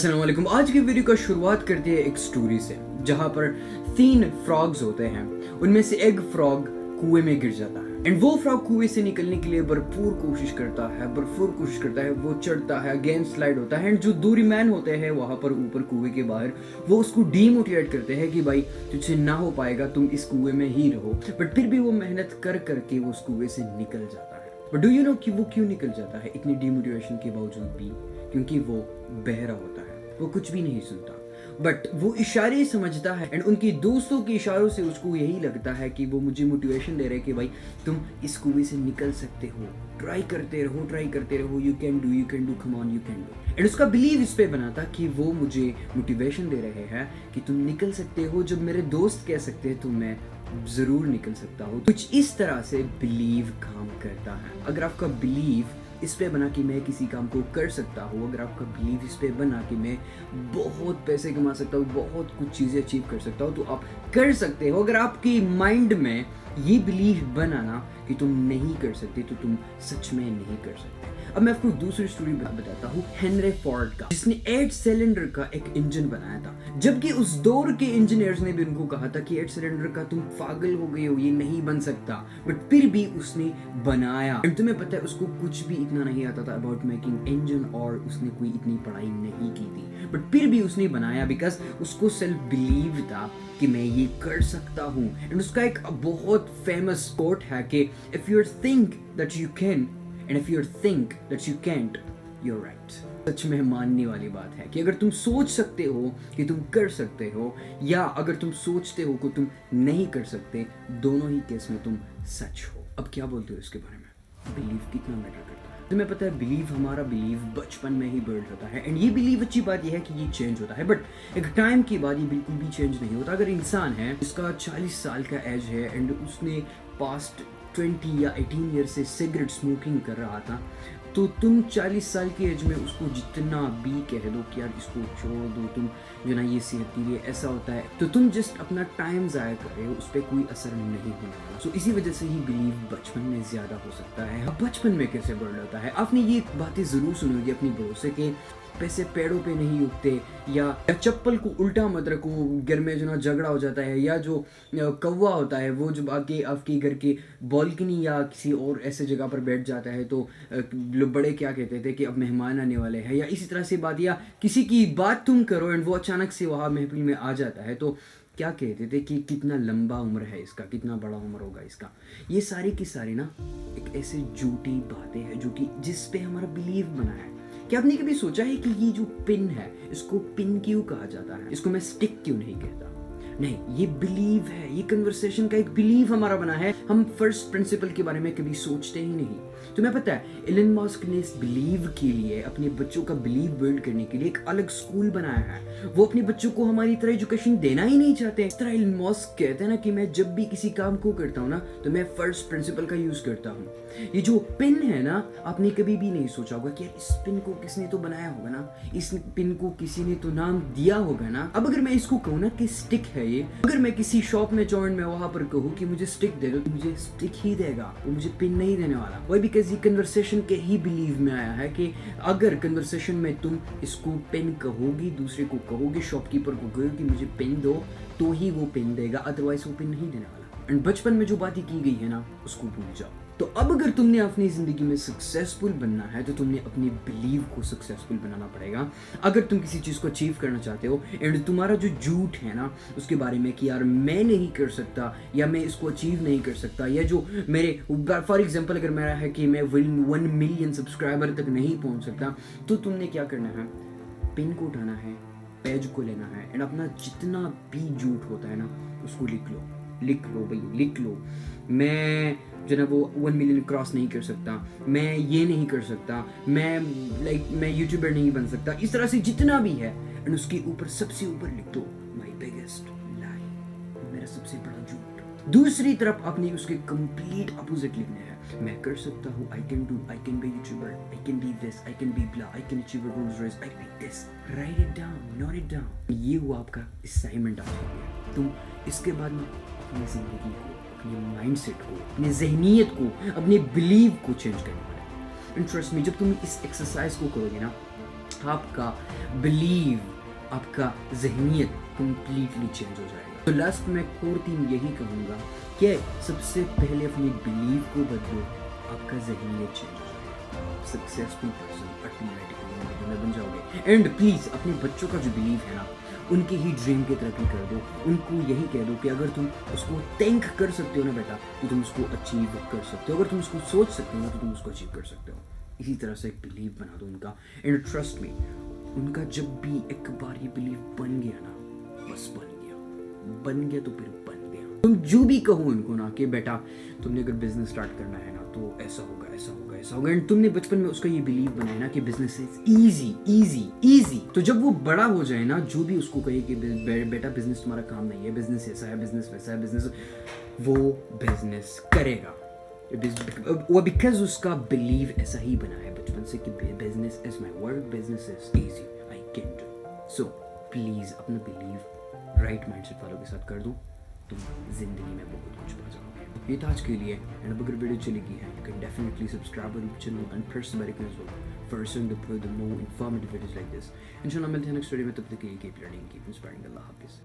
अस्सलाम वालेकुम। आज की वीडियो का शुरुआत करते हैं एक स्टोरी से जहाँ पर 3 फ्रॉग्स होते हैं। उनमें से एक फ्रॉग कुएं में गिर जाता है एंड वो फ्रॉग कुएं से निकलने के लिए भरपूर कोशिश करता है। वो चढ़ता है, अगेन स्लाइड होता है एंड जो दूरी मैन होते हैं वहां पर ऊपर कुएं के बाहर वो उसको डीमोटिवेट करते हैं कि भाई तुझसे ना हो पाएगा, तुम इस कुएं में ही रहो। बट फिर भी वो मेहनत कर करके वो उस कुएं से निकल जाता है। बट डू यू नो कि वो क्यों निकल जाता है इतनी डीमोटिवेशन के बावजूद भी? क्योंकि वो बहरा होता है, वो कुछ भी नहीं सुनता, बट वो इशारे समझता है एंड उनके दोस्तों के इशारों से उसको यही लगता है कि वो मुझे मोटिवेशन दे रहे हैं कि भाई तुम इस कुएं से निकल सकते हो, ट्राई करते रहो, you can do, come on, you can do. And उसका बिलीव इस पे बना था कि वो मुझे मोटिवेशन दे रहे हैं कि तुम निकल सकते हो। जब मेरे दोस्त कह सकते हैं तो मैं जरूर निकल सकता हूँ। कुछ इस तरह से बिलीव काम करता है। अगर आपका बिलीव इस पे बना कि मैं किसी काम को कर सकता हूँ, अगर आपका बिलीव इस पे बना कि मैं बहुत पैसे कमा सकता हूँ, बहुत कुछ चीज़ें अचीव कर सकता हूँ, तो आप कर सकते हो। अगर आपकी माइंड में ये बिलीव बना ना कि तुम नहीं कर सकते, तो तुम सच में नहीं कर सकते। अब मैं आपको दूसरी स्टोरी बताता हूँ हेनरी फोर्ड का, जिसने 8 सिलेंडर का एक इंजन बनाया था। जबकि उस दौर के इंजीनियर्स ने भी उनको कहा था कि 8 सिलेंडर का तुम पागल हो गए हो, ये नहीं बन सकता। बट फिर भी उसने बनाया। एंड तुम्हें पता है उसको कुछ भी इतना नहीं आता था अबाउट मेकिंग इंजन, और उसने कोई इतनी पढ़ाई नहीं की थी, बट फिर भी उसने बनाया बिकॉज उसको सेल्फ बिलीव था कि मैं ये कर सकता हूँ। एंड उसका एक बहुत फेमस कोट है कि if you think that you can and if you think that you can't, you are right. सच में मानने वाली बात है कि अगर तुम सोच सकते हो कि तुम कर सकते हो, या अगर तुम सोचते हो कि तुम नहीं कर सकते, दोनों ही केस में तुम सच हो। अब क्या बोलते हो इसके बारे में? बिलीव कितना मैटर करता है। तुम्हें पता है बिलीव, हमारा बिलीव बचपन में ही बिल्ड होता है एंड ये बिलीव अच्छी बात यह है कि ये चेंज होता है, बट एक टाइम के बाद ये बिल्कुल भी चेंज नहीं होता। अगर इंसान है जिसका 40 साल का एज है एंड उसने पास्ट 20 या 18 ईयर से सिगरेट स्मोकिंग कर रहा था, तो तुम 40 साल की एज में उसको जितना भी कह दो कि यार इसको छोड़ दो, तुम जो ना ये सेहत के लिए ऐसा होता है, तो तुम जस्ट अपना टाइम ज़ाया कर रहे हो, उस पर कोई असर नहीं होने वाला। सो इसी वजह से ही बिलीव बचपन में ज़्यादा हो सकता है। अब बचपन में कैसे बढ़ जाता है? आपने ये बातें ज़रूर सुनी होगी अपनी बड़ों से कि पैसे पेड़ों पे नहीं उगते, या चप्पल को उल्टा मत रखो, घर में जो ना झगड़ा हो जाता है, या जो कौवा होता है वो जब आके आपके घर के बालकनी या किसी और ऐसे जगह पर बैठ जाता है तो बड़े क्या कहते थे कि अब मेहमान आने वाले हैं, या इसी तरह से बात, या किसी की बात तुम करो एंड वो अचानक से वहाँ महफिल में आ जाता है तो क्या कहते थे कि कितना लंबा उम्र है इसका, कितना बड़ा उम्र होगा इसका। ये सारी की सारी ना एक ऐसे झूठी बातें हैं जो कि जिस पे हमारा बिलीव बना है। क्या आपने कभी सोचा है कि ये जो पिन है इसको पिन क्यों कहा जाता है? इसको मैं स्टिक क्यों नहीं कहता? नहीं, ये बिलीव है, ये कन्वर्सेशन का एक बिलीव हमारा बना है। हम फर्स्ट प्रिंसिपल के बारे में कभी सोचते ही नहीं। तुम्हें पता है एलन मस्क ने इस बिलीव के लिए, अपने बच्चों का बिलीव बिल्ड करने के लिए एक अलग स्कूल बनाया है। वो अपने बच्चों को हमारी तरह एजुकेशन देना ही नहीं चाहते। इस तरह एलन मस्क कहते हैं ना कि मैं जब भी किसी काम को करता हूँ ना तो मैं फर्स्ट प्रिंसिपल का यूज करता हूँ। ये जो पिन है ना, आपने कभी भी नहीं सोचा होगा कि यार इस पिन को किसने तो बनाया होगा ना, इस पिन को किसी ने तो नाम दिया होगा ना। अब अगर मैं इसको कहूँ ना कि स्टिक है ये, अगर मैं किसी शॉप में जाऊँ मैं वहां पर कहूँ कि मुझे स्टिक दे दो, तो मुझे स्टिक ही देगा, वो मुझे पिन नहीं देने वाला। वही बिकॉज ये कन्वर्सेशन के ही बिलीव में आया है कि अगर कन्वर्सेशन में तुम इसको पिन कहोगी, दूसरे को कहोगे, शॉपकीपर को कहोगे कि मुझे पिन दो, तो ही वो पिन देगा, अदरवाइज वो पिन नहीं देने वाला। एंड बचपन में जो बातें की गई है ना उसको भूल जाओ। तो अब अगर तुमने अपनी जिंदगी में सक्सेसफुल बनना है तो तुमने अपने बिलीव को सक्सेसफुल बनाना पड़ेगा। अगर तुम किसी चीज़ को अचीव करना चाहते हो एंड तुम्हारा जो झूठ है ना उसके बारे में कि यार मैं नहीं कर सकता, या मैं इसको अचीव नहीं कर सकता, या जो मेरे फॉर एग्जांपल अगर मेरा है कि मैं 1 मिलियन सब्सक्राइबर तक नहीं पहुंच सकता, तो तुमने क्या करना है? पिन को उठाना है, पेज को लेना है एंड अपना जितना भी झूठ होता है ना उसको लिख लो भाई, लिख लो। मैं जो ना वो 1 मिलियन क्रॉस नहीं कर सकता, मैं ये नहीं कर सकता, मैं यूट्यूबर नहीं बन सकता, इस तरह से जितना भी है एंड उसके ऊपर सबसे ऊपर लिख दो माय बिगेस्ट लाई, मेरा सबसे बड़ा झूठ। दूसरी तरफ आपने उसके कंप्लीट अपोजिट लिखने हैं, मैं कर सकता हूँ, I can do, I can be YouTuber, I can be this, I can be blah, I can achieve a Rolls Royce, I can be this. Right it down, note it down. ये हुआ आपका assignment आज के लिए। तुम इसके बाद में अपनी जिंदगी को, अपने माइंडसेट को, अपनी जहनीत को, अपने बिलीव को चेंज करना है। इंटरेस्ट में जब तुम इस एक्सरसाइज को करोगे ना आपका बिलीव, आपका जहनियत कंप्लीटली चेंज हो जाएगा। तो लास्ट में कोर थीम यही कहूँगा कि सबसे पहले अपने बिलीव को बदलो, आपका जहनियत चेंज हो जाएगा, सक्सेसफुल पर्सन ऑटोमेटिकली जिंदगी में बन जाओगे। एंड प्लीज़ अपने बच्चों का जो बिलीव है ना, उनके ही ड्रीम की तरक्की कर दो। उनको यही कह दो कि अगर तुम उसको थिंक कर सकते हो ना बेटा, तो तुम उसको अचीव कर सकते हो। अगर तुम उसको सोच सकते हो ना, तो तुम उसको अचीव कर सकते हो। इसी तरह से एक बिलीव बना दो उनका। एंड ट्रस्ट मी, उनका जब भी एक बार ये बिलीव बन गया ना, बस बन गया तो फिर बन गया। तुम जो भी कहो उनको ना कि बेटा तुमने अगर बिजनेस स्टार्ट करना है ना, तो ऐसा होगा ऐसा होगा ऐसा होगा। एंड तुमने बचपन में उसका ये बिलीव बनाया ना कि business is easy easy easy, तो जब वो बड़ा हो जाए ना, जो भी उसको कहे कि बेटा बिजनेस तुम्हारा काम नहीं है, बिजनेस ऐसा है, बिजनेस वैसा है, बिजनेस, वो बिजनेस करेगा। वो बिकॉज उसका बिलीव ऐसा ही बना है बचपन से कि business is my work, business is easy, I can do. So please अपना बिलीव राइट माइंडसेट वालों के साथ कर दो, तुम जिंदगी में बहुत कुछ पा जाओगे। ये था आज के लिए। एंड अगर वीडियो चलेगी है, you can definitely subscribe our channel and press the bell icon as well for the more informative videos like this. इंशाल्लाह मिलते हैं नेक्स्ट वीडियो में, तब तक के लिए कीप लर्निंग, कीप इंस्पायरिंग। अल्लाह हाफिज़।